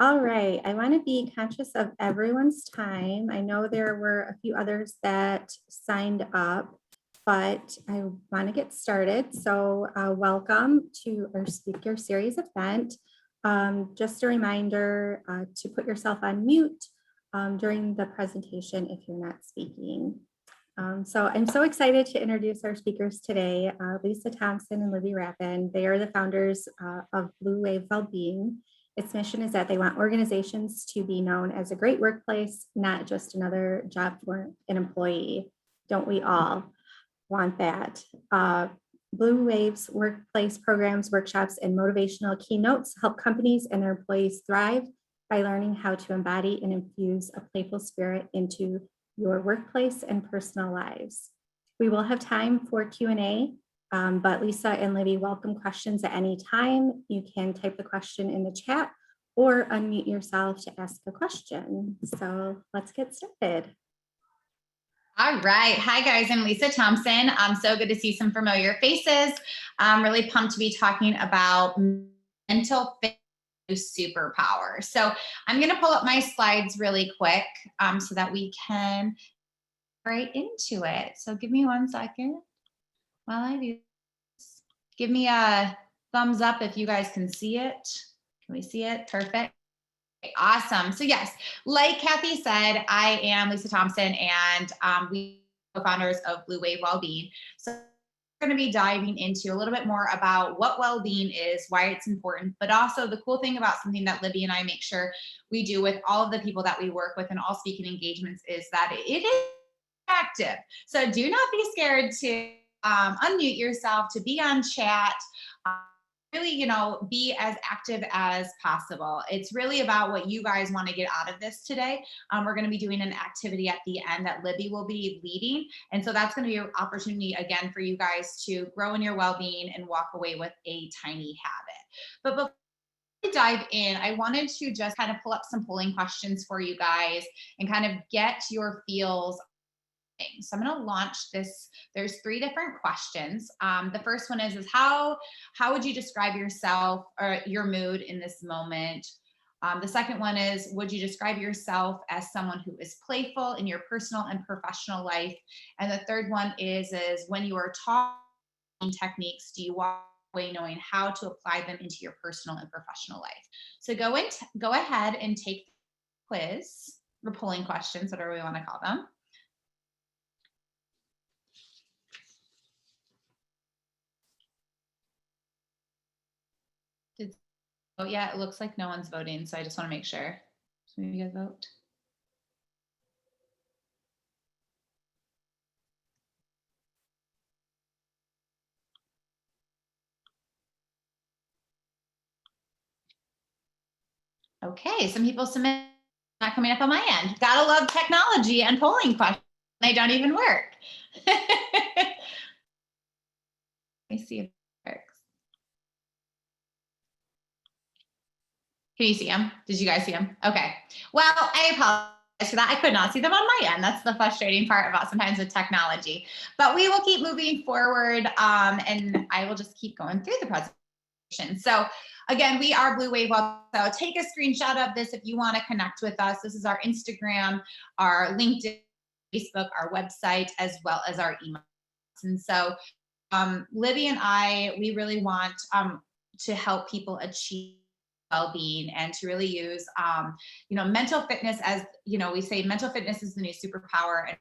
All right, I want to be conscious of everyone's time. I know there were a few others that signed up, but I want to get started. So welcome to our speaker series event. Just a reminder to put yourself on mute during the presentation if you're not speaking. So I'm so excited to introduce our speakers today, Lisa Thompson and Libby Rappin. They are the founders of BluWave Wellbeing. Its mission is that they want organizations to be known as a great workplace, not just another job for an employee. Don't we all want that? BluWave's workplace programs, workshops, and motivational keynotes help companies and their employees thrive by learning how to embody and infuse a playful spirit into your workplace and personal lives. We will have time for Q&A, but Lisa and Libby welcome questions at any time. You can type the question in the chat or unmute yourself to ask a question. So let's get started. All right. Hi, guys. I'm Lisa Thompson. So good to see some familiar faces. I'm really pumped to be talking about mental fitness superpower. So I'm going to pull up my slides really quick so that we can get right into it. So give me 1 second while I do this. Give me a thumbs up if you guys can see it. Can we see it? Perfect. Awesome. So yes, like Kathy said, I am Lisa Thompson, and we are co-founders of BluWave Wellbeing. So we're going to be diving into a little bit more about what well-being is, why it's important, but also the cool thing about something that Libby and I make sure we do with all of the people that we work with in all speaking engagements is that it is active. So do not be scared to unmute yourself, to be on chat. Really, be as active as possible. It's really about what you guys want to get out of this today. We're going to be doing an activity at the end that Libby will be leading. And so that's going to be an opportunity, again, for you guys to grow in your well-being and walk away with a tiny habit. But before we dive in, I wanted to just kind of pull up some polling questions for you guys and kind of get your feels. So I'm going to launch this. There's 3 different questions. The first one is how would you describe yourself or your mood in this moment? The second one is, would you describe yourself as someone who is playful in your personal and professional life? And the third one is when you are talking techniques, do you walk away knowing how to apply them into your personal and professional life? So go ahead and take the quiz, or polling questions, whatever we want to call them. Oh yeah, it looks like no one's voting, so I just want to make sure. So maybe you guys vote. Okay, some people submit, not coming up on my end. Gotta love technology and polling questions. They don't even work. Let me see if it works. Can you see them? Did you guys see them? Okay. Well, I apologize for that. I could not see them on my end. That's the frustrating part about sometimes with technology. But we will keep moving forward, and I will just keep going through the presentation. So again, we are BluWave Wellbeing. So take a screenshot of this if you want to connect with us. This is our Instagram, our LinkedIn, Facebook, our website, as well as our email. And so Libby and I, we really want to help people achieve well-being and to really use mental fitness as, we say mental fitness is the new superpower, and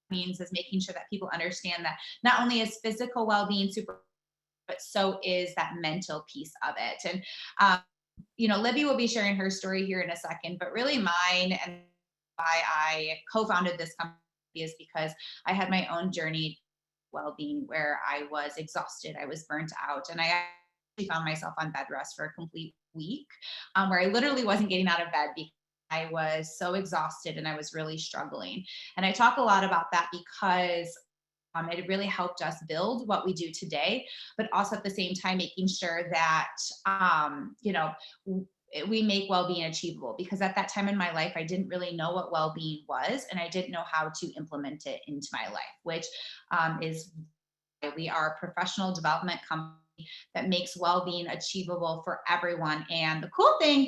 means is making sure that people understand that not only is physical well-being super, but so is that mental piece of it. And Libby will be sharing her story here in a second, but really mine and why I co-founded this company is because I had my own journey well-being where I was exhausted, I was burnt out, and I found myself on bed rest for a complete week, where I literally wasn't getting out of bed because I was so exhausted and I was really struggling. And I talk a lot about that because it really helped us build what we do today, but also at the same time making sure that we make well-being achievable, because at that time in my life I didn't really know what well-being was, and I didn't know how to implement it into my life, which is why we are a professional development company that makes well-being achievable for everyone. And the cool thing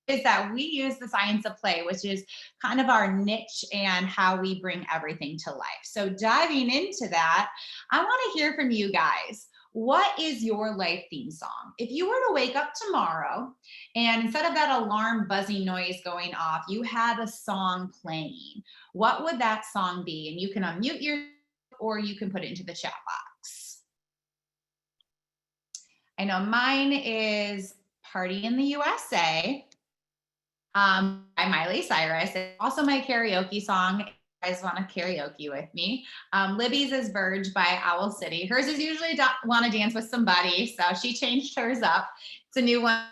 is that we use the science of play, which is kind of our niche and how we bring everything to life. So diving into that, I want to hear from you guys. What is your life theme song? If you were to wake up tomorrow and instead of that alarm buzzing noise going off, you had a song playing, what would that song be? And you can unmute your, or you can put it into the chat box. I know mine is Party in the USA by Miley Cyrus. It's also my karaoke song. If you guys want to karaoke with me. Libby's is Verge by Owl City. Hers is usually Want to Dance with Somebody, so she changed hers up. It's a new one.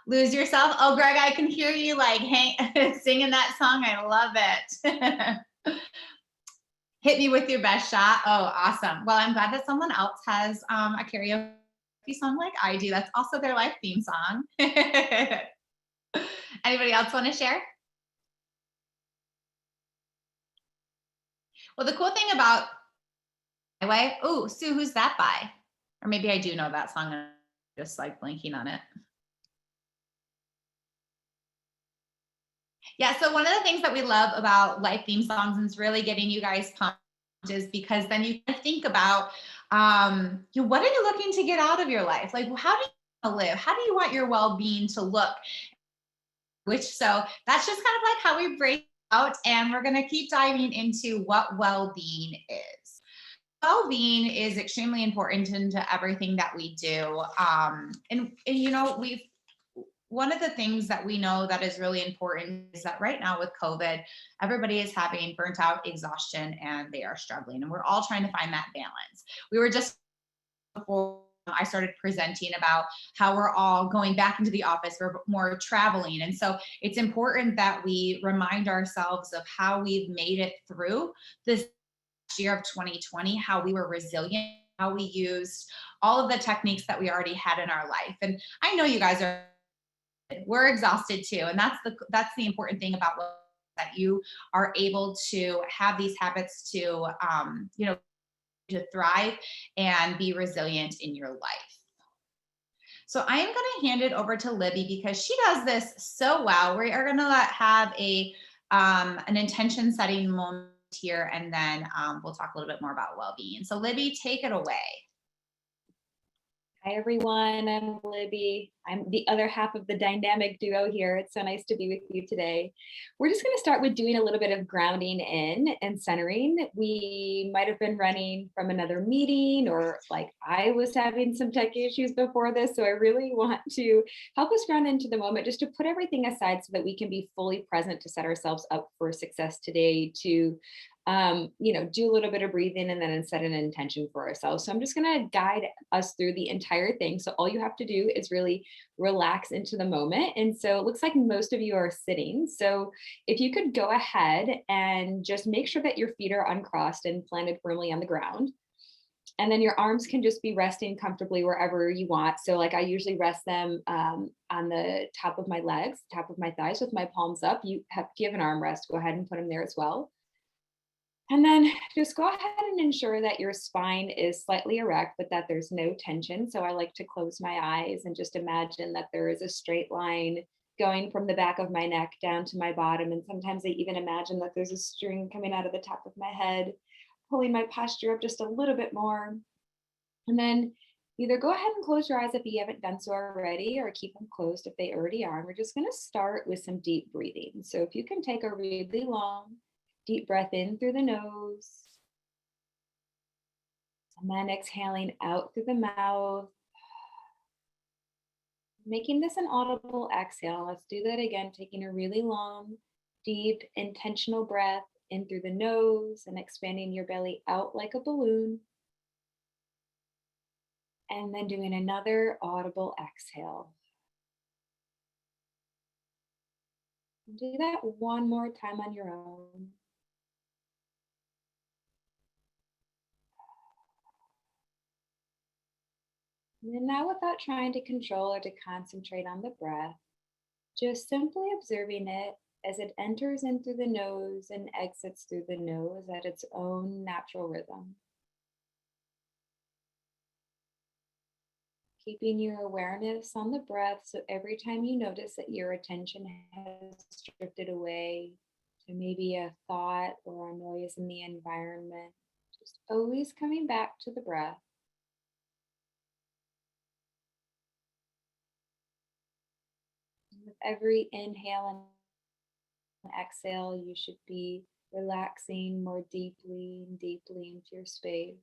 Lose Yourself. Oh, Greg, I can hear you like singing that song. I love it. Hit Me With Your Best Shot. Oh, awesome. Well, I'm glad that someone else has a karaoke song like I do. That's also their life theme song. Anybody else want to share? Well, the cool thing about my way, oh, Sue, who's that by? Or maybe I do know that song. I'm just like blanking on it. Yeah, so one of the things that we love about life theme songs and it's really getting you guys pumped is because then you can think about what are you looking to get out of your life? Like, how do you want to live? How do you want your well-being to look? So that's just kind of like how we break out, and we're going to keep diving into what well-being is. Well-being is extremely important into everything that we do. And you know, one of the things that we know that is really important is that right now with COVID, everybody is having burnt out, exhaustion, and they are struggling. And we're all trying to find that balance. We were just before I started presenting about how we're all going back into the office, we're more traveling. And so it's important that we remind ourselves of how we've made it through this year of 2020, how we were resilient, how we used all of the techniques that we already had in our life. And I know you guys we're exhausted too. And that's the important thing about that you are able to have these habits to, to thrive and be resilient in your life. So I am going to hand it over to Libby because she does this so well. We are going to have an intention setting moment here, and then we'll talk a little bit more about well-being. So Libby, take it away. Hi, everyone. I'm Libby. I'm the other half of the dynamic duo here. It's so nice to be with you today. We're just going to start with doing a little bit of grounding in and centering. We might have been running from another meeting, or like I was having some tech issues before this. So I really want to help us ground into the moment, just to put everything aside so that we can be fully present to set ourselves up for success today, to do a little bit of breathing and then set an intention for ourselves. So I'm just going to guide us through the entire thing. So all you have to do is really relax into the moment. And so it looks like most of you are sitting. So if you could go ahead and just make sure that your feet are uncrossed and planted firmly on the ground. And then your arms can just be resting comfortably wherever you want. So like I usually rest them on the top of my legs, top of my thighs with my palms up. If you have an armrest, go ahead and put them there as well. And then just go ahead and ensure that your spine is slightly erect, but that there's no tension. So I like to close my eyes and just imagine that there is a straight line going from the back of my neck down to my bottom. And sometimes I even imagine that there's a string coming out of the top of my head, pulling my posture up just a little bit more. And then either go ahead and close your eyes if you haven't done so already, or keep them closed if they already are. And we're just going to start with some deep breathing. So if you can take a really long, deep breath in through the nose, and then exhaling out through the mouth, making this an audible exhale. Let's do that again, taking a really long, deep, intentional breath in through the nose and expanding your belly out like a balloon. And then doing another audible exhale. Do that one more time on your own. And now, without trying to control or to concentrate on the breath, just simply observing it as it enters in through the nose and exits through the nose at its own natural rhythm. keeping your awareness on the breath. So every time you notice that your attention has drifted away to maybe a thought or a noise in the environment, just always coming back to the breath. With every inhale and exhale, you should be relaxing more deeply and deeply into your space.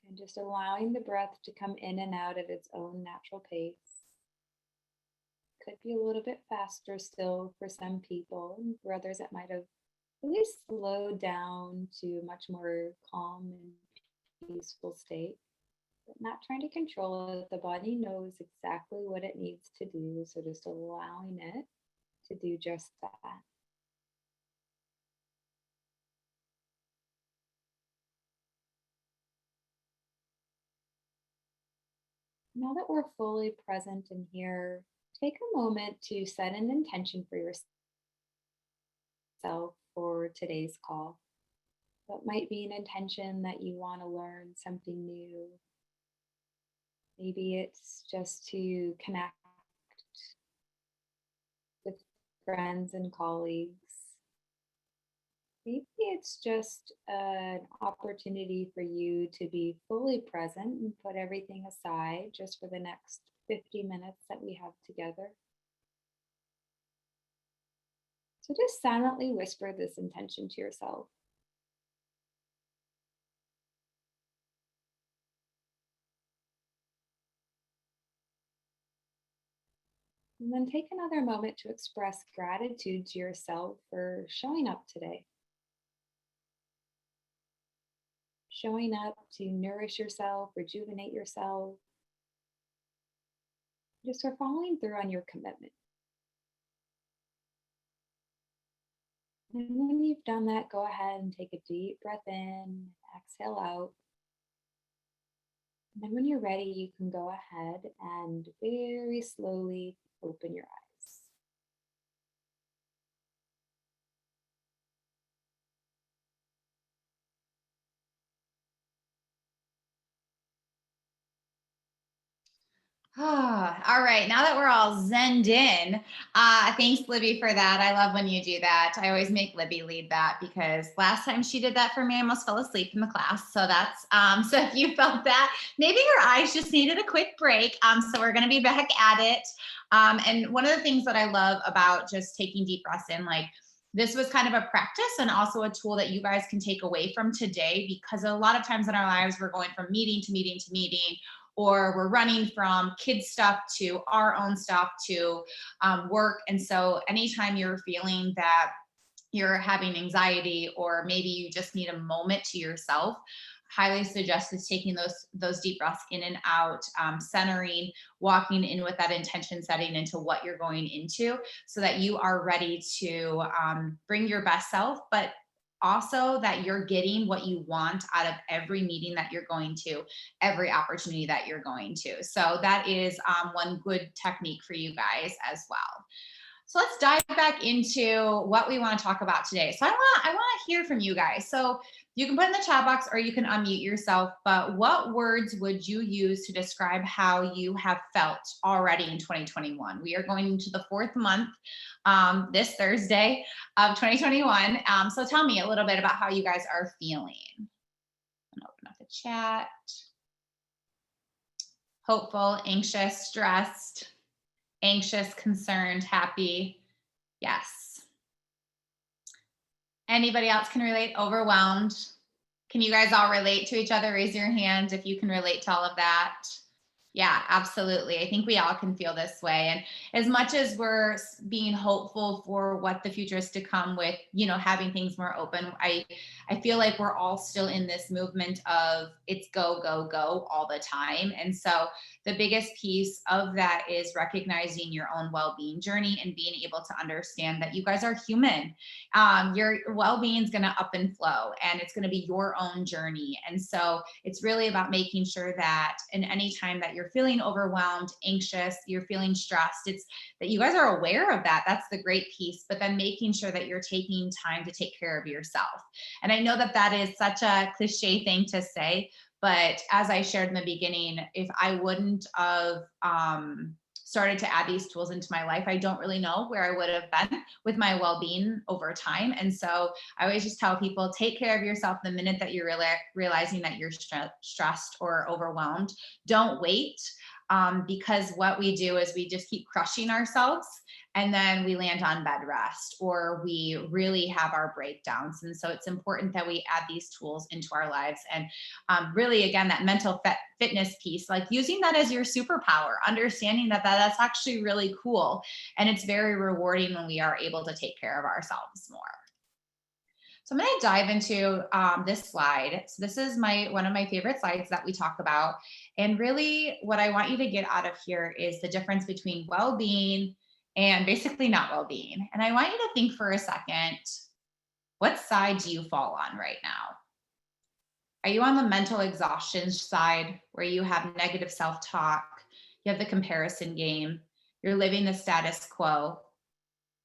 And just allowing the breath to come in and out at its own natural pace. Could be a little bit faster still for some people, and for others it might have really slowed down to a much more calm and peaceful state. But not trying to control it. The body knows exactly what it needs to do, so just allowing it to do just that. Now that we're fully present in here, take a moment to set an intention for yourself for today's call. What might be an intention that you want to learn something new? Maybe it's just to connect with friends and colleagues. Maybe it's just an opportunity for you to be fully present and put everything aside just for the next 50 minutes that we have together. So just silently whisper this intention to yourself. And then take another moment to express gratitude to yourself for showing up today. Showing up to nourish yourself, rejuvenate yourself, just for following through on your commitment. And when you've done that, go ahead and take a deep breath in, exhale out. And then when you're ready, you can go ahead and very slowly open your eyes. All right. Now that we're all zenned in, thanks, Libby, for that. I love when you do that. I always make Libby lead that because last time she did that for me, I almost fell asleep in the class. So that's so if you felt that, maybe your eyes just needed a quick break. So we're going to be back at it. And one of the things that I love about just taking deep breaths in, like this was kind of a practice and also a tool that you guys can take away from today, because a lot of times in our lives, we're going from meeting to meeting to meeting, or we're running from kids stuff to our own stuff to work. And so anytime you're feeling that you're having anxiety, or maybe you just need a moment to yourself, highly suggest is taking those deep breaths in and out, centering, walking in with that intention setting into what you're going into, so that you are ready to bring your best self, but also that you're getting what you want out of every meeting that you're going to, every opportunity that you're going to. So that is one good technique for you guys as well. So let's dive back into what we want to talk about today. So I want to hear from you guys. So you can put in the chat box or you can unmute yourself, but what words would you use to describe how you have felt already in 2021? We are going into the 4th month this Thursday of 2021. So tell me a little bit about how you guys are feeling. I'm gonna open up the chat. Hopeful, anxious, stressed, anxious, concerned, happy. Yes. Anybody else can relate? Overwhelmed. Can you guys all relate to each other? Raise your hand if you can relate to all of that. Yeah, absolutely. I think we all can feel this way. And as much as we're being hopeful for what the future is to come with, having things more open, I feel like we're all still in this movement of it's go, go, go all the time. And so the biggest piece of that is recognizing your own well-being journey and being able to understand that you guys are human. Your well-being is going to up and flow, and it's going to be your own journey. And so it's really about making sure that in any time that you're you're feeling overwhelmed, anxious, you're feeling stressed, it's that you guys are aware of that. That's the great piece, but then making sure that you're taking time to take care of yourself. And I know that that is such a cliche thing to say, but as I shared in the beginning, if I wouldn't have started to add these tools into my life, I don't really know where I would have been with my well-being over time. And so I always just tell people, take care of yourself the minute that you're realizing that you're stressed or overwhelmed. Don't wait, because what we do is we just keep crushing ourselves, and then we land on bed rest, or we really have our breakdowns. And so it's important that we add these tools into our lives. And really, again, that mental fitness piece, like using that as your superpower, understanding that that's actually really cool. And it's very rewarding when we are able to take care of ourselves more. So I'm going to dive into this slide. So this is one of my favorite slides that we talk about. And really what I want you to get out of here is the difference between well-being and basically not well-being. And I want you to think for a second, what side do you fall on right now? Are you on the mental exhaustion side, where you have negative self-talk, you have the comparison game, you're living the status quo,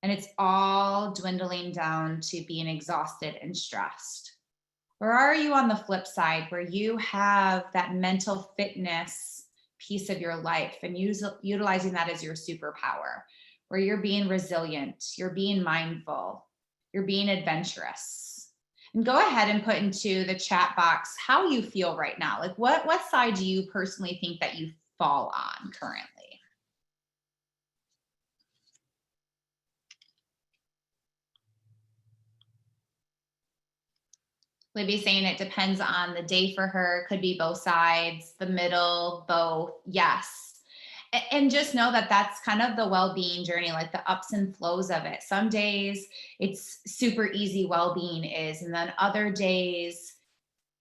and it's all dwindling down to being exhausted and stressed? Or are you on the flip side, where you have that mental fitness piece of your life and utilizing that as your superpower, where you're being resilient, you're being mindful, you're being adventurous? And go ahead and put into the chat box how you feel right now. Like what side do you personally think that you fall on currently? Libby saying it depends on the day for her. Could be both sides, the middle, both. Yes. And just know that that's kind of the well-being journey, like the ups and flows of it. Some days it's super easy, well-being is, and then other days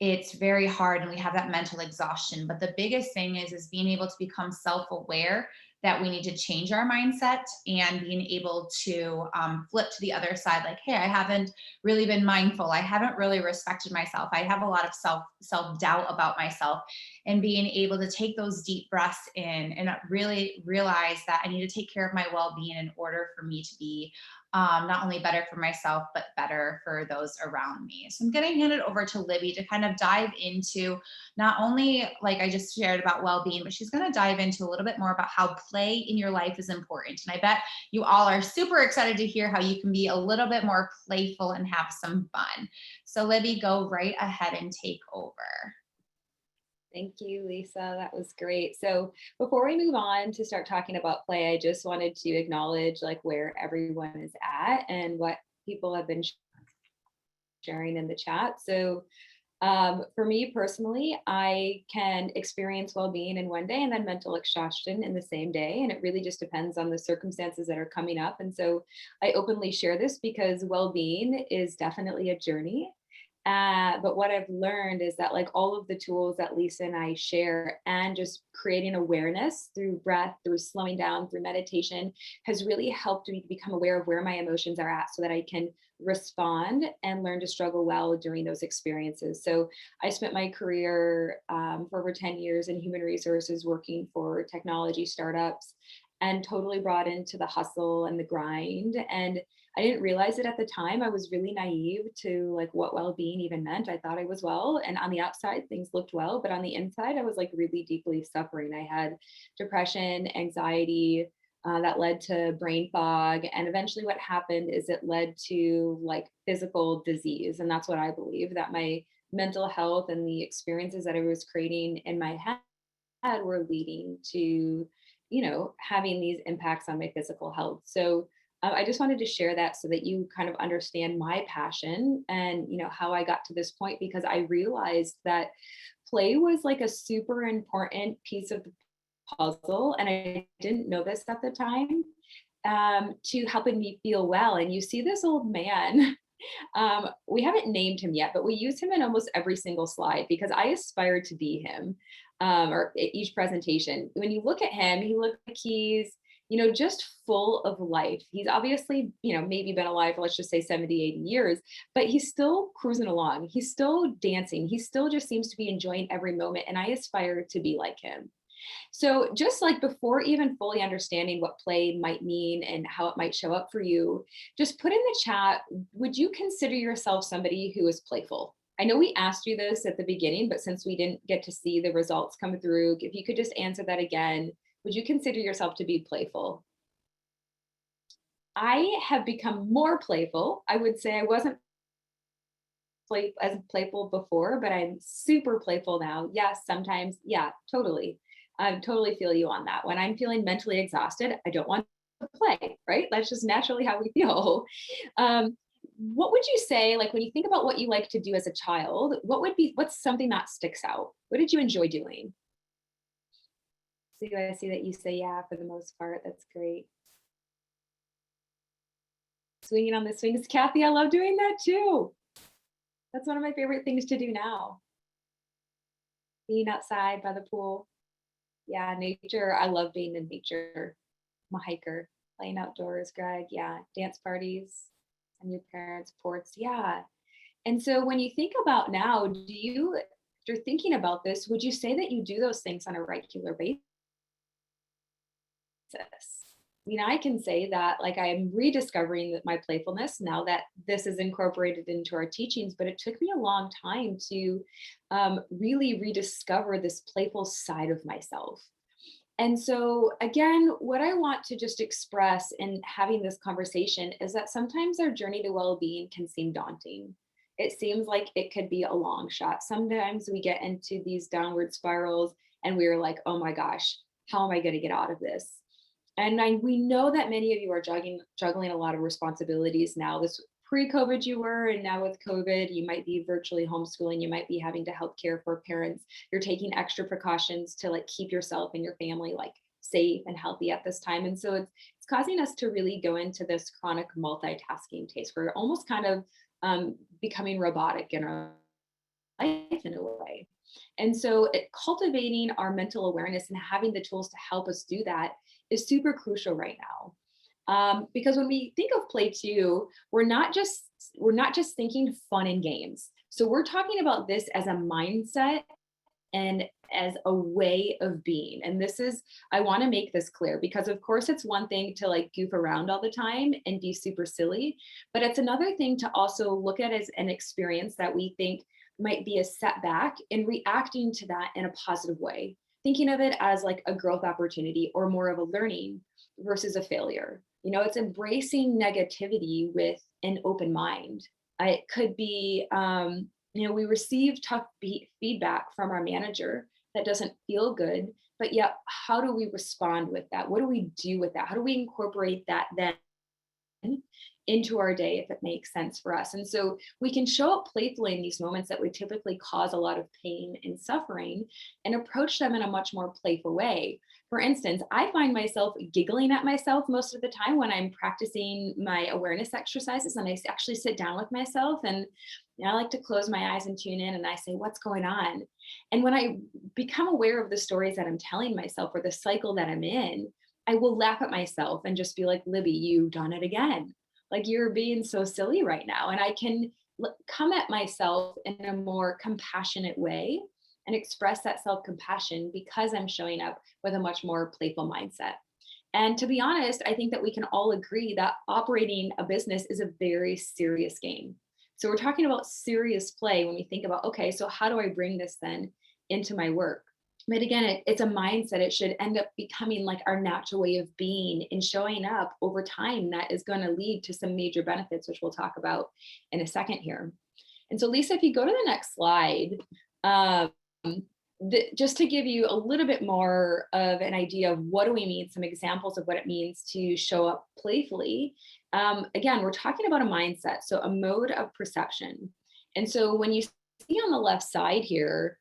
it's very hard and we have that mental exhaustion. But the biggest thing is being able to become self-aware that we need to change our mindset, and being able to flip to the other side. Like, hey, I haven't really been mindful. I haven't really respected myself. I have a lot of self-doubt about myself, and being able to take those deep breaths in and really realize that I need to take care of my well-being in order for me to be not only better for myself, but better for those around me. So I'm going to hand it over to Libby to kind of dive into not only, like I just shared, about well-being, but she's going to dive into a little bit more about how play in your life is important. And I bet you all are super excited to hear how you can be a little bit more playful and have some fun. So Libby, go right ahead and take over. Thank you, Lisa. That was great. So before we move on to start talking about play, I just wanted to acknowledge like where everyone is at and what people have been sharing in the chat. So for me personally, I can experience well-being in one day and then mental exhaustion in the same day. And it really just depends on the circumstances that are coming up. And so I openly share this because well-being is definitely a journey. But what I've learned is that like all of the tools that Lisa and I share, and just creating awareness through breath, through slowing down, through meditation, has really helped me become aware of where my emotions are at so that I can respond and learn to struggle well during those experiences. So I spent my career for over 10 years in human resources working for technology startups, and totally brought into the hustle and the grind. And I didn't realize it at the time. I was really naive to like what well-being even meant. I thought I was well, and on the outside things looked well, but on the inside I was like really deeply suffering. I had depression, anxiety, that led to brain fog, and eventually what happened is it led to like physical disease. And that's what I believe, that my mental health and the experiences that I was creating in my head were leading to, having these impacts on my physical health. So I just wanted to share that so that you kind of understand my passion and, how I got to this point, because I realized that play was like a super important piece of the puzzle. And I didn't know this at the time, to helping me feel well. And you see this old man, we haven't named him yet, but we use him in almost every single slide because I aspire to be him, or each presentation. When you look at him, he looks like he's, just full of life. He's obviously, maybe been alive for, let's just say 70, 80 years, but he's still cruising along. He's still dancing. He still just seems to be enjoying every moment. And I aspire to be like him. So just like before even fully understanding what play might mean and how it might show up for you, just put in the chat, would you consider yourself somebody who is playful? I know we asked you this at the beginning, but since we didn't get to see the results come through, if you could just answer that again, would you consider yourself to be playful? I have become more playful. I would say I wasn't as playful before, but I'm super playful now. Yes, sometimes, yeah, totally. I totally feel you on that. When I'm feeling mentally exhausted, I don't want to play, right? That's just naturally how we feel. What would you say, like when you think about what you like to do as a child, what's something that sticks out? What did you enjoy doing? So I see that you say yeah for the most part. That's great. Swinging on the swings. Kathy, I love doing that too. That's one of my favorite things to do now. Being outside by the pool. Yeah, nature. I love being in nature. I'm a hiker, playing outdoors, Greg. Yeah, dance parties on your parents' porch. Yeah. And so when you think about now, if you're thinking about this, would you say that you do those things on a regular basis? I mean, I can say that like I'm rediscovering my playfulness now that this is incorporated into our teachings, but it took me a long time to really rediscover this playful side of myself. And so, again, what I want to just express in having this conversation is that sometimes our journey to well being can seem daunting. It seems like it could be a long shot. Sometimes we get into these downward spirals and we're like, oh my gosh, how am I going to get out of this? And we know that many of you are juggling a lot of responsibilities now. This pre-COVID you were, and now with COVID, you might be virtually homeschooling. You might be having to help care for parents. You're taking extra precautions to like keep yourself and your family like safe and healthy at this time. And so it's causing us to really go into this chronic multitasking taste. We're almost kind of becoming robotic in our life in a way. And so cultivating our mental awareness and having the tools to help us do that is super crucial right now. Because when we think of play too, we're not just thinking fun and games. So we're talking about this as a mindset and as a way of being. And I want to make this clear because of course it's one thing to like goof around all the time and be super silly, but it's another thing to also look at as an experience that we think might be a setback and reacting to that in a positive way, thinking of it as like a growth opportunity or more of a learning versus a failure. It's embracing negativity with an open mind. It could be, we receive tough feedback from our manager that doesn't feel good, but yet how do we respond with that? What do we do with that? How do we incorporate that then into our day if it makes sense for us? And so we can show up playfully in these moments that would typically cause a lot of pain and suffering and approach them in a much more playful way. For instance, I find myself giggling at myself most of the time when I'm practicing my awareness exercises and I actually sit down with myself and I like to close my eyes and tune in and I say, what's going on? And when I become aware of the stories that I'm telling myself or the cycle that I'm in, I will laugh at myself and just be like, Libby, you've done it again. Like you're being so silly right now. And I can come at myself in a more compassionate way and express that self-compassion because I'm showing up with a much more playful mindset. And to be honest, I think that we can all agree that operating a business is a very serious game. So we're talking about serious play when we think about, okay, so how do I bring this then into my work? But again, it's a mindset. It should end up becoming like our natural way of being and showing up over time. That is going to lead to some major benefits, which we'll talk about in a second here. And so, Lisa, if you go to the next slide, just to give you a little bit more of an idea of what do we mean, some examples of what it means to show up playfully. Again, we're talking about a mindset, so a mode of perception. And so when you see on the left side here,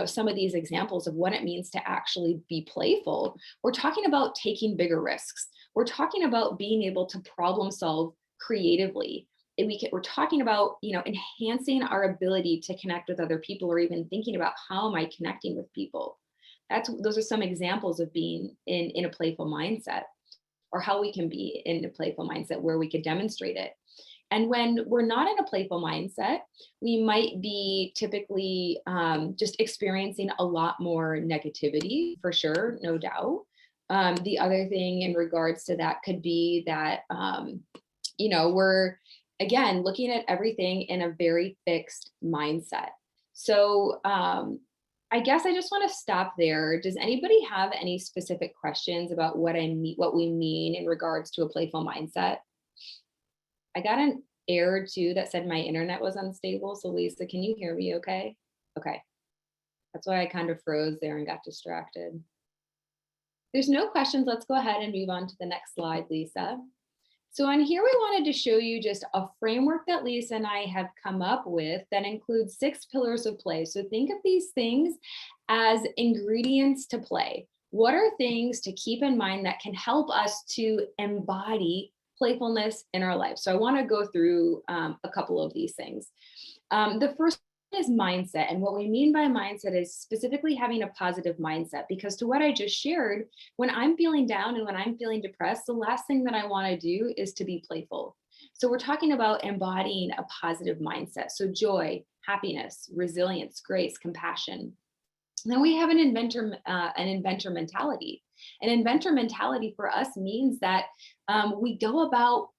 some of these examples of what it means to actually be playful, we're talking about taking bigger risks. We're talking about being able to problem solve creatively. We're talking about, enhancing our ability to connect with other people or even thinking about how am I connecting with people. Those are some examples of being in a playful mindset or how we can be in a playful mindset where we could demonstrate it. And when we're not in a playful mindset, we might be typically just experiencing a lot more negativity, for sure, no doubt. The other thing in regards to that could be that, we're, again, looking at everything in a very fixed mindset. So I guess I just want to stop there. Does anybody have any specific questions about what we mean in regards to a playful mindset? I got an error too that said my internet was unstable. So Lisa, can you hear me okay? Okay. That's why I kind of froze there and got distracted. There's no questions. Let's go ahead and move on to the next slide, Lisa. So on here, we wanted to show you just a framework that Lisa and I have come up with that includes 6 pillars of play. So think of these things as ingredients to play. What are things to keep in mind that can help us to embody playfulness in our life? So I want to go through a couple of these things. The first is mindset. And what we mean by mindset is specifically having a positive mindset, because to what I just shared, when I'm feeling down and when I'm feeling depressed, the last thing that I want to do is to be playful. So we're talking about embodying a positive mindset. So joy, happiness, resilience, grace, compassion. And then we have an inventor mentality. An inventor mentality for us means that we go about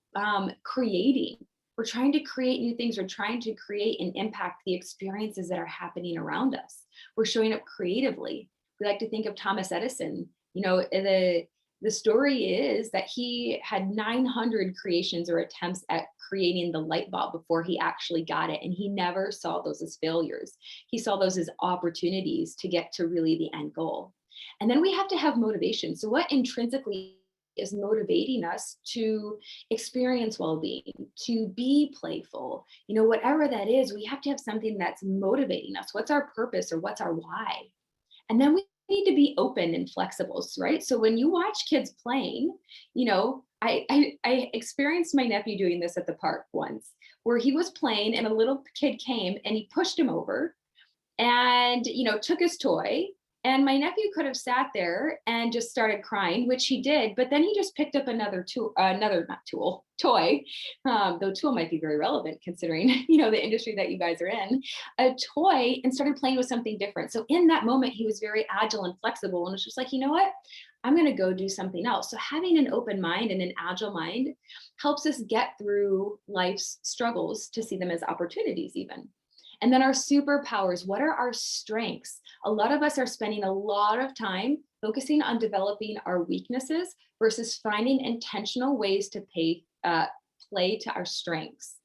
creating. We're trying to create new things. We're trying to create and impact the experiences that are happening around us. We're showing up creatively. We like to think of Thomas Edison. The story is that he had 900 creations or attempts at creating the light bulb before he actually got it. And he never saw those as failures. He saw those as opportunities to get to really the end goal. And then we have to have motivation. So what intrinsically is motivating us to experience well-being, to be playful, whatever that is, we have to have something that's motivating us. What's our purpose or what's our why? And then we need to be open and flexible, right? So when you watch kids playing, I experienced my nephew doing this at the park once, where he was playing and a little kid came and he pushed him over and, took his toy. And my nephew could have sat there and just started crying, which he did. But then he just picked up another toy, though tool might be very relevant considering, the industry that you guys are in, a toy, and started playing with something different. So in that moment, he was very agile and flexible. And it's just like, you know what? I'm going to go do something else. So having an open mind and an agile mind helps us get through life's struggles to see them as opportunities even. And then our superpowers, what are our strengths? A lot of us are spending a lot of time focusing on developing our weaknesses versus finding intentional ways to play to our strengths.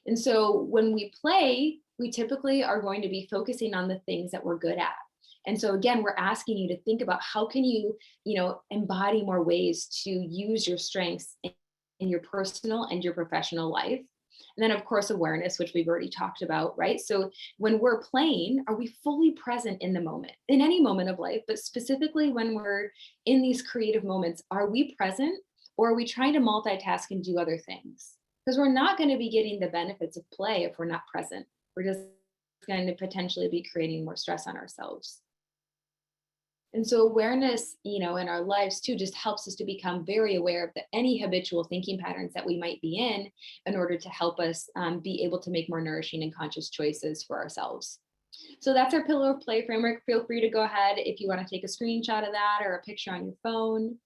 And so when we play, we typically are going to be focusing on the things that we're good at. And so again, we're asking you to think about how can you, embody more ways to use your strengths in your personal and your professional life. And then, of course, awareness, which we've already talked about, right? So when we're playing, are we fully present in the moment, in any moment of life, but specifically when we're in these creative moments, are we present or are we trying to multitask and do other things? Because we're not going to be getting the benefits of play if we're not present. We're just going to potentially be creating more stress on ourselves. And so awareness, in our lives too, just helps us to become very aware of any habitual thinking patterns that we might be in order to help us be able to make more nourishing and conscious choices for ourselves. So that's our pillar of play framework. Feel free to go ahead if you want to take a screenshot of that or a picture on your phone.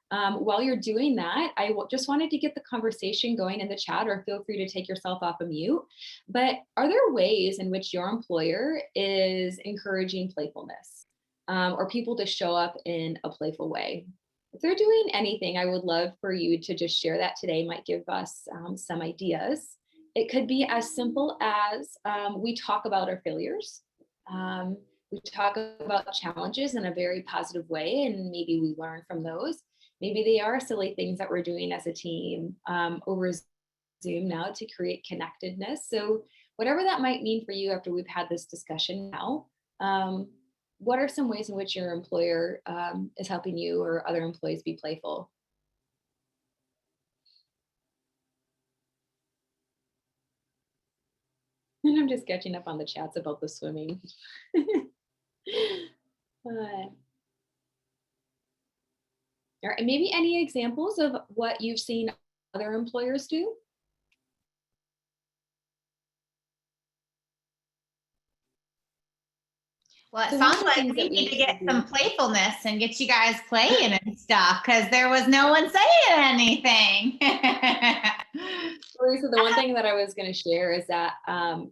While you're doing that, I just wanted to get the conversation going in the chat, or feel free to take yourself off of mute. But are there ways in which your employer is encouraging playfulness? Or people to show up in a playful way? If they're doing anything, I would love for you to just share that today. Might give us some ideas. It could be as simple as we talk about our failures. We talk about challenges in a very positive way, and maybe we learn from those. Maybe they are silly things that we're doing as a team over Zoom now to create connectedness. So whatever that might mean for you after we've had this discussion now, what are some ways in which your employer is helping you or other employees be playful? And I'm just catching up on the chats about the swimming. All right, maybe any examples of what you've seen other employers do? Well, it So one of sounds the like things we that we need to used to get do. some playfulness and get you guys playing and stuff because there was no one saying anything. Lisa, the one thing that I was going to share is that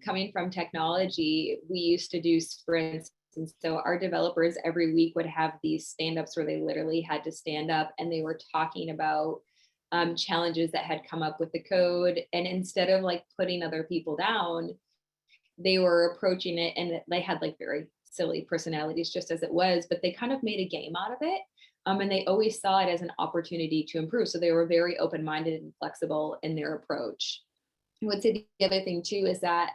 coming from technology, we used to do sprints. And so our developers every week would have these stand-ups where they literally had to stand up and they were talking about challenges that had come up with the code. And instead of like putting other people down, they were approaching it, and they had like very silly personalities just as it was, but they kind of made a game out of it. And they always saw it as an opportunity to improve. So they were very open-minded and flexible in their approach. I would say the other thing too is that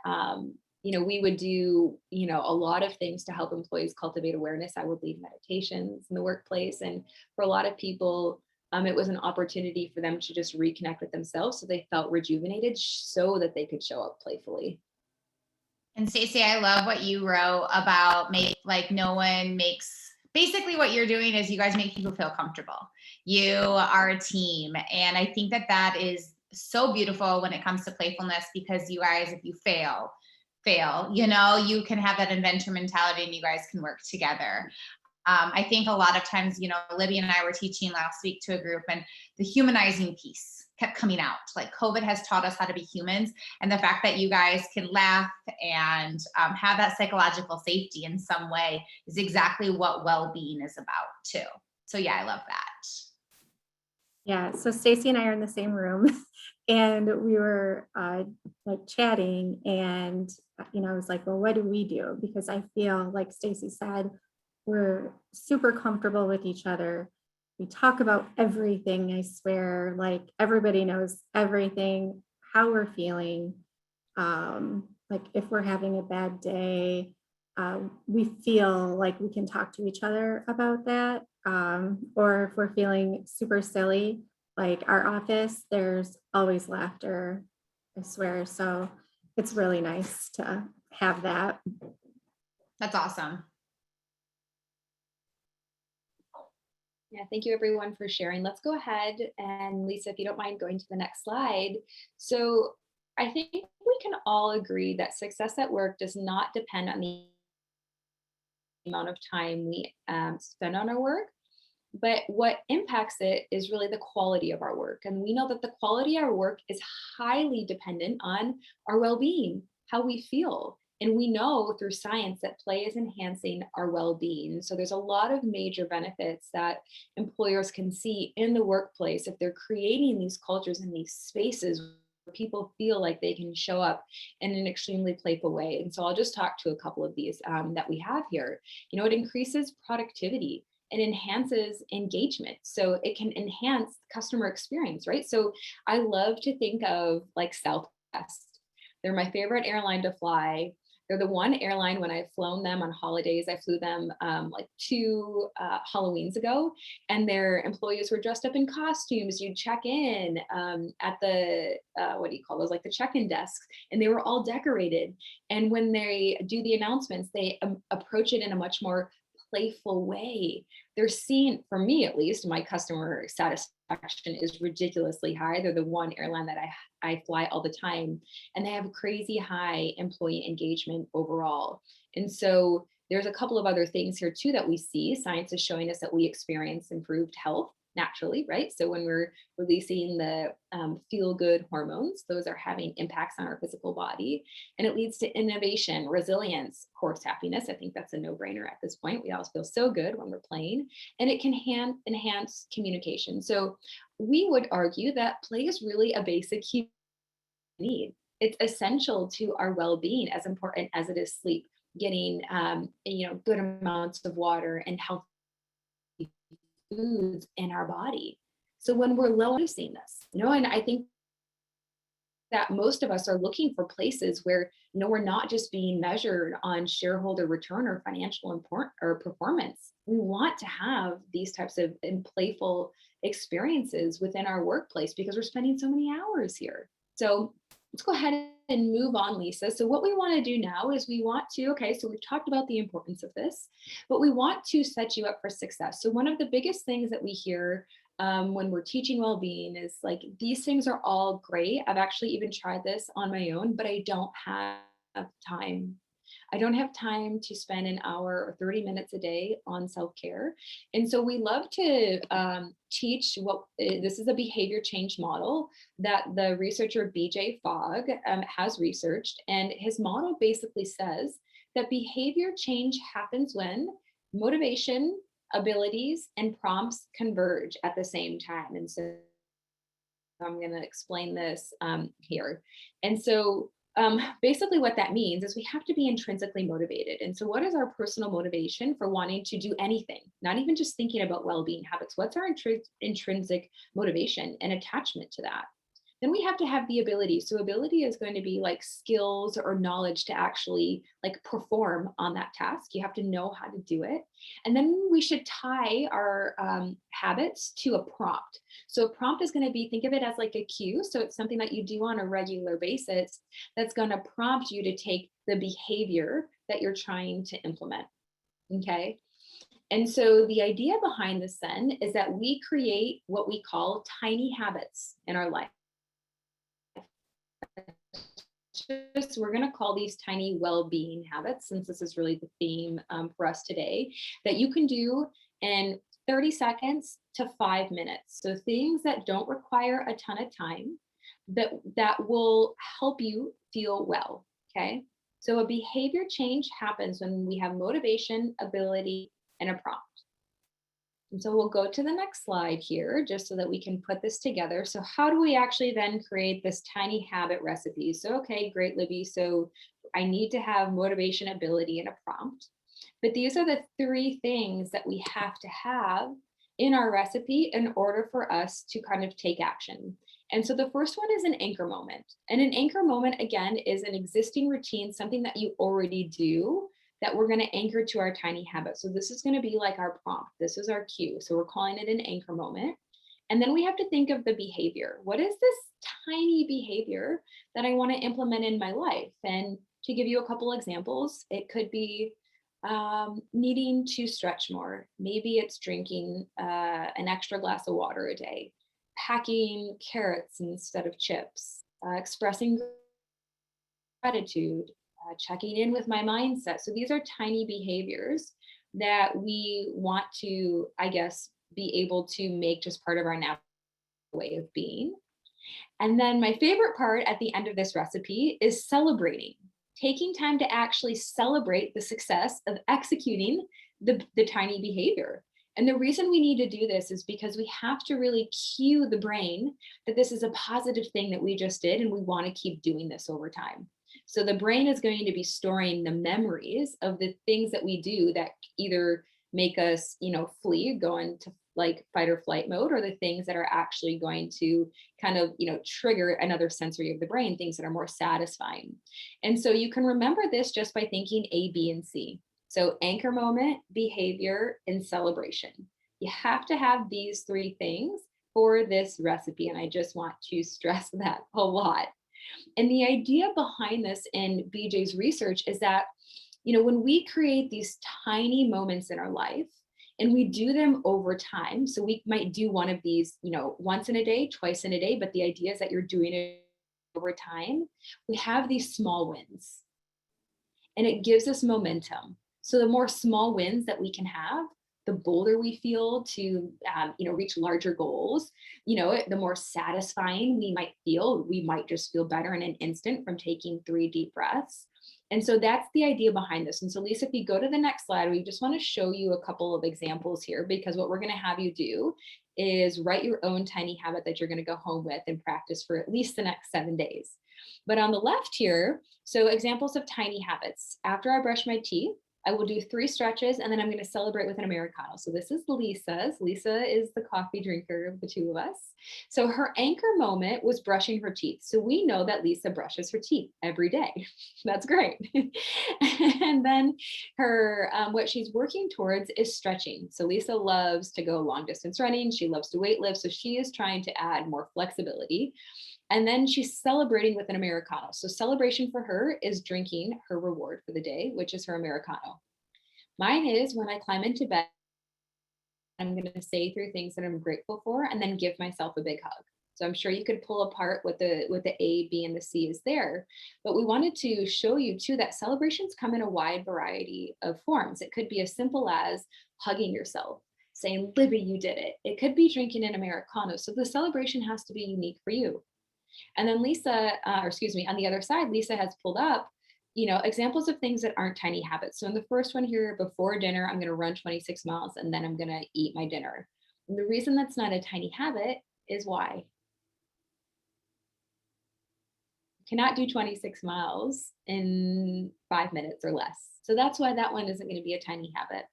we would do a lot of things to help employees cultivate awareness. I would lead meditations in the workplace, and for a lot of people, it was an opportunity for them to just reconnect with themselves, so they felt rejuvenated, so that they could show up playfully. And Stacey, I love what you wrote about no one makes, basically what you're doing is you guys make people feel comfortable. You are a team. And I think that that is so beautiful when it comes to playfulness, because you guys, if you fail, you can have that inventor mentality and you guys can work together. I think a lot of times, Libby and I were teaching last week to a group, and the humanizing piece kept coming out. Like, COVID has taught us how to be humans, and the fact that you guys can laugh and have that psychological safety in some way is exactly what well-being is about too. So yeah, I love that. Yeah, so Stacy and I are in the same room and we were like chatting, and I was like, well, what do we do? Because I feel like Stacy said, we're super comfortable with each other. We talk about everything, I swear, like everybody knows everything, how we're feeling. Like if we're having a bad day, we feel like we can talk to each other about that. Or if we're feeling super silly, like our office, there's always laughter, I swear. So it's really nice to have that. That's awesome. Yeah, thank you everyone for sharing. Let's go ahead and Lisa, if you don't mind going to the next slide. So I think we can all agree that success at work does not depend on the amount of time we spend on our work, but what impacts it is really the quality of our work. And we know that the quality of our work is highly dependent on our well-being, how we feel. And we know through science that play is enhancing our well-being. So there's a lot of major benefits that employers can see in the workplace if they're creating these cultures and these spaces where people feel like they can show up in an extremely playful way. And so I'll just talk to a couple of these that we have here. It increases productivity. It enhances engagement. So it can enhance customer experience, right? So I love to think of like Southwest. They're my favorite airline to fly. They're the one airline when I've flown them on holidays. I flew them like 2 Halloweens ago, and their employees were dressed up in costumes. You'd check in at the, what do you call those? Like the check-in desks, and they were all decorated. And when they do the announcements, they approach it in a much more playful way. They're seeing, for me at least, my customer satisfaction is ridiculously high. They're the one airline that I fly all the time, and they have crazy high employee engagement overall. And so there's a couple of other things here too that we see. Science is showing us that we experience improved health naturally, right? So when we're releasing the feel-good hormones, those are having impacts on our physical body, and it leads to innovation, resilience, of course, happiness. I think that's a no-brainer at this point. We all feel so good when we're playing, and it can enhance communication. So we would argue that play is really a basic human need. It's essential to our well-being, as important as it is sleep, getting good amounts of water and healthy foods in our body. So when we're low, losing this, and I think that most of us are looking for places where, we're not just being measured on shareholder return or financial or performance. We want to have these types of playful experiences within our workplace because we're spending so many hours here. So let's go ahead and move on, Lisa. So what we want to do now is so we've talked about the importance of this, but we want to set you up for success. So one of the biggest things that we hear when we're teaching well-being is like, these things are all great. I've actually even tried this on my own, but I don't have time. I don't have time to spend an hour or 30 minutes a day on self-care. And so we love to teach this is a behavior change model that the researcher BJ Fogg has researched. And his model basically says that behavior change happens when motivation, abilities, and prompts converge at the same time. And so I'm going to explain this here. And so basically what that means is we have to be intrinsically motivated. And so what is our personal motivation for wanting to do anything, not even just thinking about well-being habits? What's our intrinsic motivation and attachment to that? Then we have to have the ability. So ability is going to be like skills or knowledge to actually like perform on that task. You have to know how to do it. And then we should tie our habits to a prompt. So a prompt is going to be, think of it as like a cue. So it's something that you do on a regular basis that's going to prompt you to take the behavior that you're trying to implement. Okay. And so the idea behind this then is that we create what we call tiny habits in our life. We're going to call these tiny well-being habits, since this is really the theme for us today, that you can do in 30 seconds to 5 minutes. So things that don't require a ton of time, that will help you feel well. Okay. So a behavior change happens when we have motivation, ability, and a prompt. And so we'll go to the next slide here, just so that we can put this together. So how do we actually then create this tiny habit recipe? So, okay, great, Libby. So I need to have motivation, ability, and a prompt. But these are the 3 things that we have to have in our recipe in order for us to kind of take action. And so the first one is an anchor moment. And an anchor moment, again, is an existing routine, something that you already do, that we're going to anchor to our tiny habit. So this is going to be like our prompt. This is our cue. So we're calling it an anchor moment. And then we have to think of the behavior. What is this tiny behavior that I want to implement in my life? And to give you a couple examples, it could be needing to stretch more. Maybe it's drinking an extra glass of water a day, packing carrots instead of chips, expressing gratitude, checking in with my mindset. So these are tiny behaviors that we want to, I guess, be able to make just part of our natural way of being. And then my favorite part at the end of this recipe is celebrating, taking time to actually celebrate the success of executing the tiny behavior. And the reason we need to do this is because we have to really cue the brain that this is a positive thing that we just did, and we want to keep doing this over time. So the brain is going to be storing the memories of the things that we do that either make us, flee, go into like fight or flight mode, or the things that are actually going to kind of, trigger another sensory of the brain, things that are more satisfying. And so you can remember this just by thinking A, B, and C. So anchor moment, behavior, and celebration. You have to have these 3 things for this recipe. And I just want to stress that a lot. And the idea behind this in BJ's research is that, when we create these tiny moments in our life and we do them over time, so we might do one of these, once in a day, twice in a day, but the idea is that you're doing it over time, we have these small wins and it gives us momentum. So the more small wins that we can have, the bolder we feel to, reach larger goals, the more satisfying we might feel. We might just feel better in an instant from taking 3 deep breaths. And so that's the idea behind this. And so Lisa, if you go to the next slide, we just want to show you a couple of examples here, because what we're going to have you do is write your own tiny habit that you're going to go home with and practice for at least the next 7 days. But on the left here, so examples of tiny habits. After I brush my teeth, I will do 3 stretches, and then I'm going to celebrate with an Americano. So this is Lisa's. Lisa is the coffee drinker of the 2 of us. So her anchor moment was brushing her teeth. So we know that Lisa brushes her teeth every day. That's great. And then her, what she's working towards is stretching. So Lisa loves to go long distance running. She loves to weight lift. So she is trying to add more flexibility. And then she's celebrating with an Americano. So celebration for her is drinking her reward for the day, which is her Americano. Mine is when I climb into bed, I'm going to say 3 things that I'm grateful for and then give myself a big hug. So I'm sure you could pull apart what the A, B, and the C is there. But we wanted to show you too that celebrations come in a wide variety of forms. It could be as simple as hugging yourself, saying, Libby, you did it. It could be drinking an Americano. So the celebration has to be unique for you. And then Lisa, or excuse me, on the other side, Lisa has pulled up, examples of things that aren't tiny habits. So in the first one here, before dinner, I'm going to run 26 miles and then I'm going to eat my dinner. And the reason that's not a tiny habit is why? You cannot do 26 miles in 5 minutes or less. So that's why that one isn't going to be a tiny habit.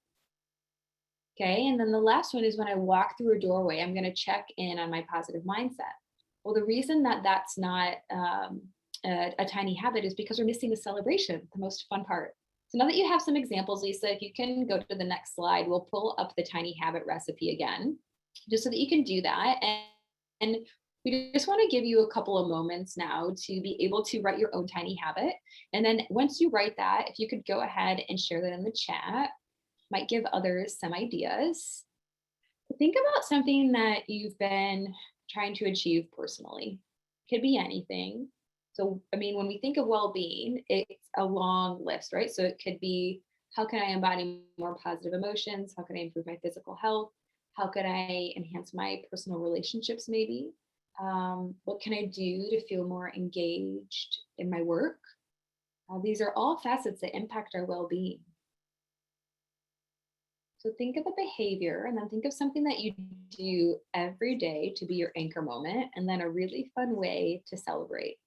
Okay, and then the last one is when I walk through a doorway, I'm going to check in on my positive mindset. Well, the reason that that's not a tiny habit is because we're missing the celebration, the most fun part. So now that you have some examples, Lisa, if you can go to the next slide, we'll pull up the tiny habit recipe again, just so that you can do that. And we just want to give you a couple of moments now to be able to write your own tiny habit. And then once you write that, if you could go ahead and share that in the chat, might give others some ideas. Think about something that you've been trying to achieve personally. Could be anything. So, I mean, when we think of well-being, it's a long list, right? So it could be, how can I embody more positive emotions? How can I improve my physical health? How could I enhance my personal relationships maybe? What can I do to feel more engaged in my work? These are all facets that impact our well-being. So think of a behavior and then think of something that you do every day to be your anchor moment, and then a really fun way to celebrate.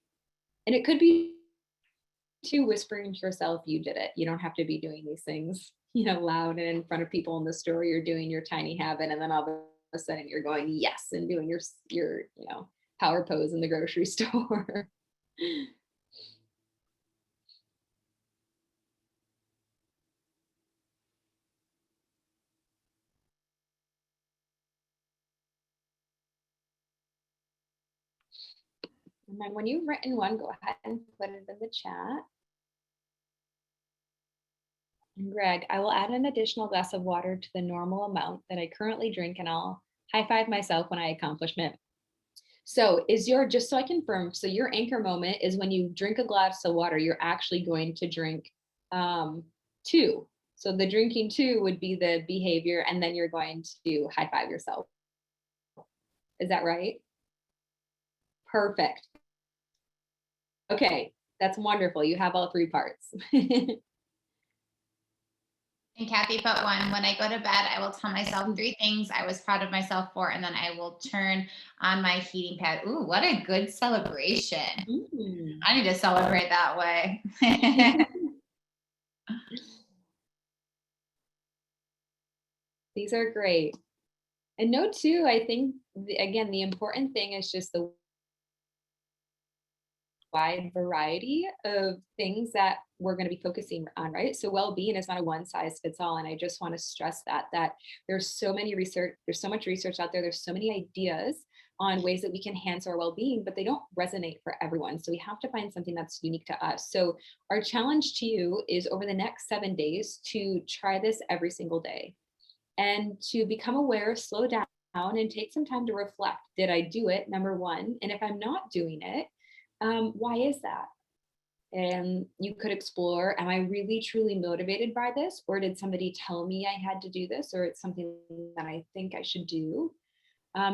And it could be to whispering to yourself, you did it. You don't have to be doing these things, loud and in front of people in the store. You're doing your tiny habit, and then all of a sudden you're going, yes, and doing your power pose in the grocery store. And then when you've written one, go ahead and put it in the chat. And Greg, I will add an additional glass of water to the normal amount that I currently drink, and I'll high five myself when I accomplish it. So just so I confirm, so your anchor moment is when you drink a glass of water, you're actually going to drink 2. So the drinking 2 would be the behavior, and then you're going to high five yourself. Is that right? Perfect. Okay, that's wonderful. You have all 3 parts. And Kathy put one, when I go to bed, I will tell myself 3 things I was proud of myself for, and then I will turn on my heating pad. Ooh, what a good celebration. I need to celebrate that way. These are great. And note too, I think, again, the important thing is just the wide variety of things that we're going to be focusing on, right? So well-being is not a one size fits all. And I just want to stress that there's so much research out there. There's so many ideas on ways that we can enhance our well-being, but they don't resonate for everyone. So we have to find something that's unique to us. So our challenge to you is over the next 7 days to try this every single day and to become aware, slow down, and take some time to reflect. Did I do it? Number one. And if I'm not doing it, why is that? And you could explore, am I really truly motivated by this? Or did somebody tell me I had to do this? Or it's something that I think I should do?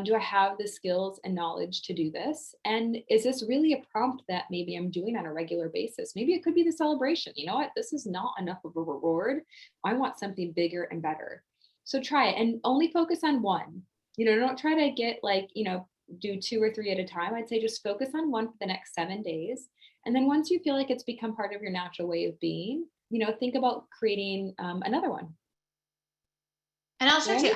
Do I have the skills and knowledge to do this? And is this really a prompt that maybe I'm doing on a regular basis? Maybe it could be the celebration. You know what? This is not enough of a reward. I want something bigger and better. So try it and only focus on one. Don't try to get do 2 or 3 at a time. I'd say just focus on one for the next 7 days. And then once you feel like it's become part of your natural way of being, think about creating another one. And also too,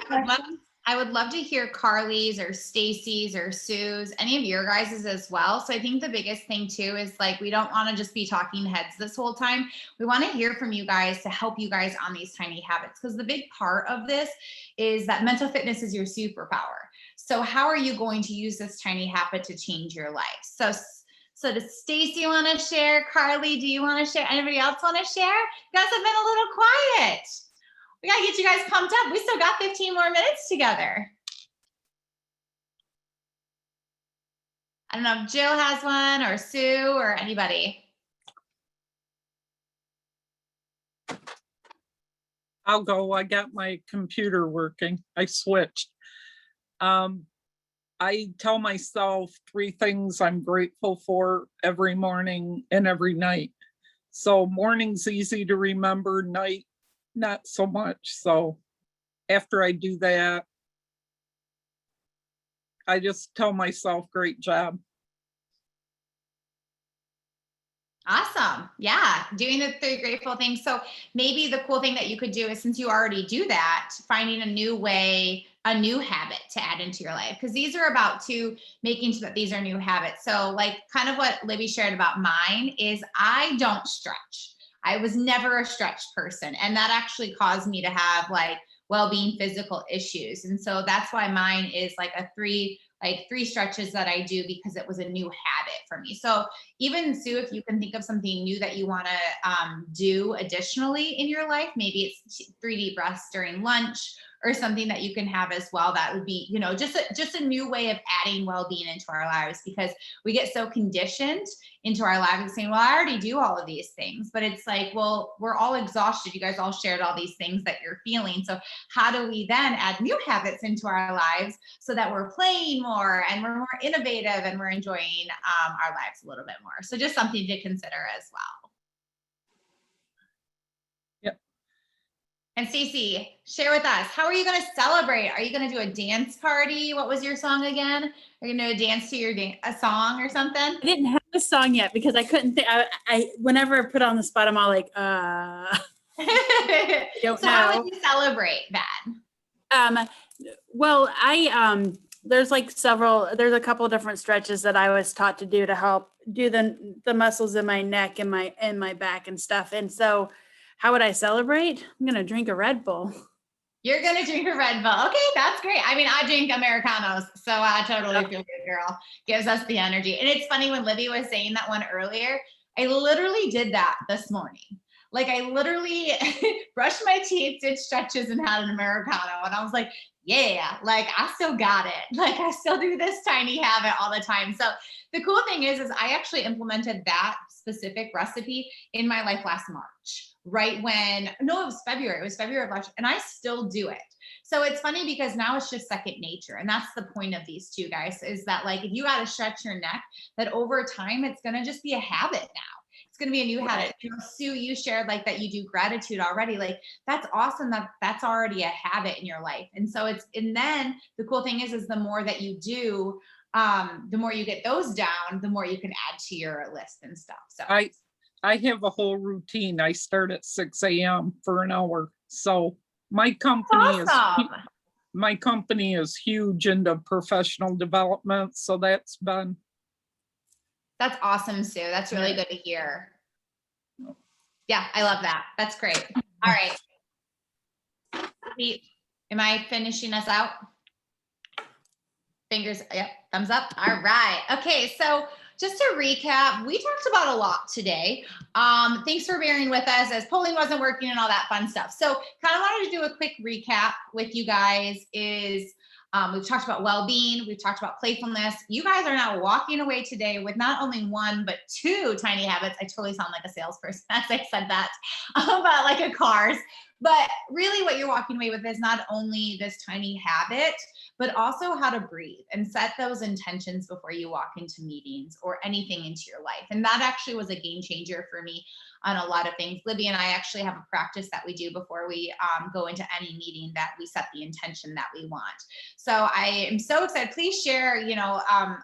I would love to hear Carly's or Stacy's or Sue's, any of your guys's as well. So I think the biggest thing too is we don't want to just be talking heads this whole time. We want to hear from you guys to help you guys on these tiny habits, because the big part of this is that mental fitness is your superpower. So how are you going to use this tiny habit to change your life? So does Stacy want to share? Carly, do you want to share? Anybody else want to share? You guys have been a little quiet. We got to get you guys pumped up. We still got 15 more minutes together. I don't know if Jill has one or Sue or anybody. I'll go. I got my computer working. I switched. I tell myself 3 things I'm grateful for every morning and every night. So morning's easy to remember, night, not so much. So after I do that, I just tell myself, great job. Awesome. Yeah. Doing the 3 grateful things. So maybe the cool thing that you could do is, since you already do that, finding a new way, a new habit to add into your life. Because these are about making sure that these are new habits. So like kind of what Libby shared about mine is I don't stretch. I was never a stretch person. And that actually caused me to have like well-being physical issues. And so that's why mine is like three stretches that I do, because it was a new habit for me. So even Sue, if you can think of something new that you want to do additionally in your life, maybe it's 3 deep breaths during lunch or something that you can have as well. That would be, just a new way of adding well-being into our lives, because we get so conditioned into our lives saying, well, I already do all of these things, but it's like, well, we're all exhausted. You guys all shared all these things that you're feeling. So how do we then add new habits into our lives so that we're playing more and we're more innovative and we're enjoying our lives a little bit more? So just something to consider as well. Yep. And Stacey, share with us, how are you going to celebrate? Are you going to do a dance party? What was your song again? Are you going to dance to a song or something? I didn't have a song yet because I couldn't think. I whenever I put on the spot, I'm all like, I don't So know. how would you celebrate that? Well, there's a couple of different stretches that I was taught to do to help do the muscles in my neck and my back and stuff. And so how would I celebrate? I'm going to drink a Red Bull. You're going to drink a Red Bull. Okay, that's great. I mean, I drink Americanos, so I totally feel good, girl. Gives us the energy. And it's funny, when Libby was saying that one earlier, I literally did that this morning. Like I literally brushed my teeth, did stretches, and had an Americano. And I was like, yeah, like I still got it. Like I still do this tiny habit all the time. So the cool thing is I actually implemented that specific recipe in my life last March. It was February. It was February of last year, and I still do it. So it's funny because now it's just second nature. And that's the point of these 2 guys, is that like, if you got to stretch your neck, that over time, it's going to just be a habit now. It's going to be a new habit. Sue, you shared like that you do gratitude already. Like that's awesome. That's already a habit in your life. And so and then the cool thing is the more that you do, the more you get those down, the more you can add to your list and stuff. So I have a whole routine. I start at 6 a.m. for an hour. So my company is huge into professional development. So that's awesome, Sue. That's really good to hear. Yeah, I love that. That's great. All right. Am I finishing us out? Fingers, yep, thumbs up. All right. Okay, so just to recap, we talked about a lot today. Thanks for bearing with us as polling wasn't working and all that fun stuff. So kind of wanted to do a quick recap with you guys we've talked about well-being, we've talked about playfulness. You guys are now walking away today with not only 1, but 2 tiny habits. I totally sound like a salesperson as I said that, about like a cars. But really what you're walking away with is not only this tiny habit, but also how to breathe and set those intentions before you walk into meetings or anything into your life. And that actually was a game changer for me on a lot of things. Libby and I actually have a practice that we do before we go into any meeting, that we set the intention that we want. So I am so excited. Please share,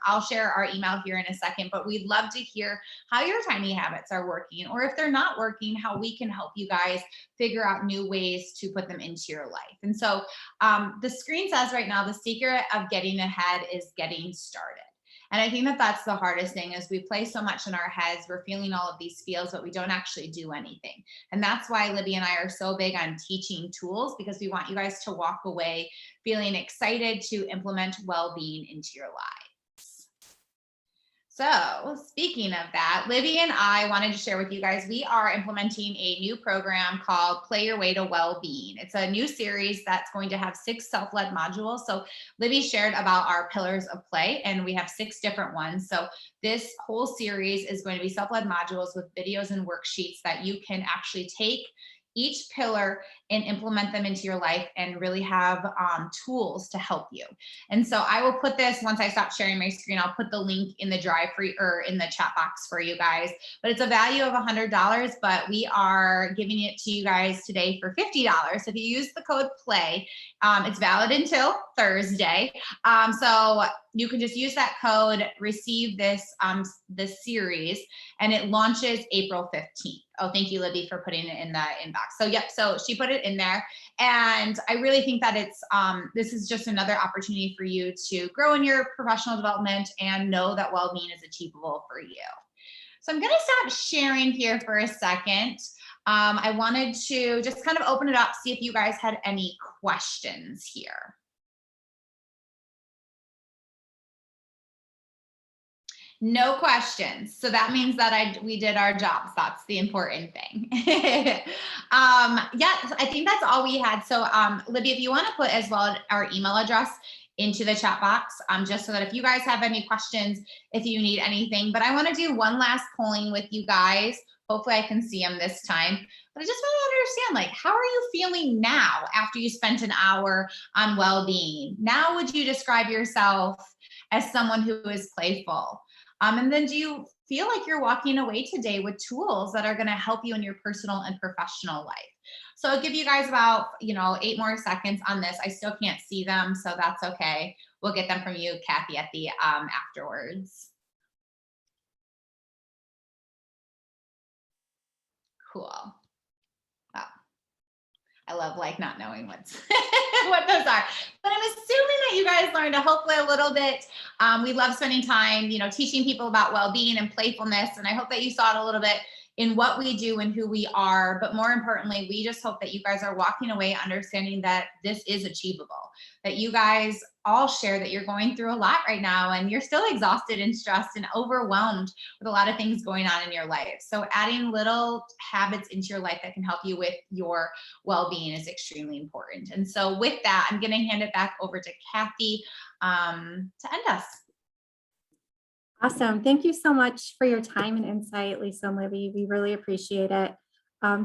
I'll share our email here in a second, but we'd love to hear how your tiny habits are working, or if they're not working, how we can help you guys figure out new ways to put them into your life. And so the screen says right now, the secret of getting ahead is getting started. And I think that that's the hardest thing, is we play so much in our heads. We're feeling all of these feels, but we don't actually do anything. And that's why Libby and I are so big on teaching tools, because we want you guys to walk away feeling excited to implement well-being into your lives. So speaking of that, Libby and I wanted to share with you guys, we are implementing a new program called Play Your Way to Wellbeing. It's a new series that's going to have 6 self-led modules. So Libby shared about our pillars of play, and we have 6 different ones. So this whole series is going to be self-led modules with videos and worksheets that you can actually take each pillar and implement them into your life and really have tools to help you. And so I will put this, once I stop sharing my screen, I'll put the link in the drive free or in the chat box for you guys. But it's a value of $100, but we are giving it to you guys today for $50. So if you use the code PLAY, it's valid until Thursday. So you can just use that code, receive this series, and it launches April 15th. Oh, thank you, Libby, for putting it in the inbox. So yep, so she put it in there. And I really think that it's this is just another opportunity for you to grow in your professional development and know that well-being is achievable for you. So I'm gonna stop sharing here for a second. I wanted to just kind of open it up, see if you guys had any questions here. No questions. So that means that we did our jobs. That's the important thing. Yeah, I think that's all we had. So Libby, if you want to put as well our email address into the chat box, just so that if you guys have any questions, if you need anything. But I want to do one last polling with you guys. Hopefully I can see them this time. But I just want to understand, like, how are you feeling now after you spent an hour on well-being? Now, would you describe yourself as someone who is playful? And then do you feel like you're walking away today with tools that are going to help you in your personal and professional life? So I'll give you guys about, 8 more seconds on this. I still can't see them, so that's okay. We'll get them from you, Kathy, at the afterwards. Cool. Oh. I love not knowing what those are, but I'm assuming that you guys learned hopefully a little bit. We love spending time, teaching people about well-being and playfulness. And I hope that you saw it a little bit in what we do and who we are. But more importantly, we just hope that you guys are walking away understanding that this is achievable, that you guys all share that you're going through a lot right now and you're still exhausted and stressed and overwhelmed with a lot of things going on in your life. So adding little habits into your life that can help you with your well-being is extremely important. And so with that, I'm going to hand it back over to Kathy to end us. Awesome. Thank you so much for your time and insight, Lisa and Libby. We really appreciate it.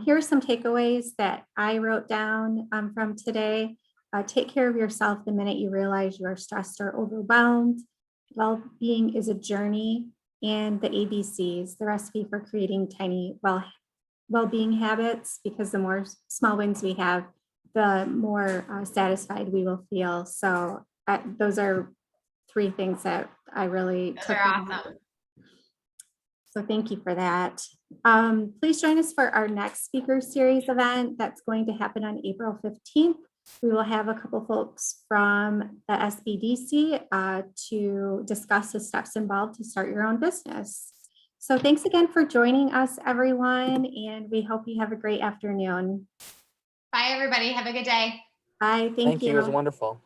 Here are some takeaways that I wrote down from today. Take care of yourself the minute you realize you are stressed or overwhelmed. Well-being is a journey, and the ABCs, the recipe for creating tiny well-being habits, because the more small wins we have, the more satisfied we will feel. So those are 3 things that I really took. They're awesome. So thank you for that. Please join us for our next speaker series event that's going to happen on April 15th. We will have a couple folks from the SBDC to discuss the steps involved to start your own business. So thanks again for joining us, everyone, and we hope you have a great afternoon. Bye, everybody. Have a good day. Bye. Thank you. It was wonderful.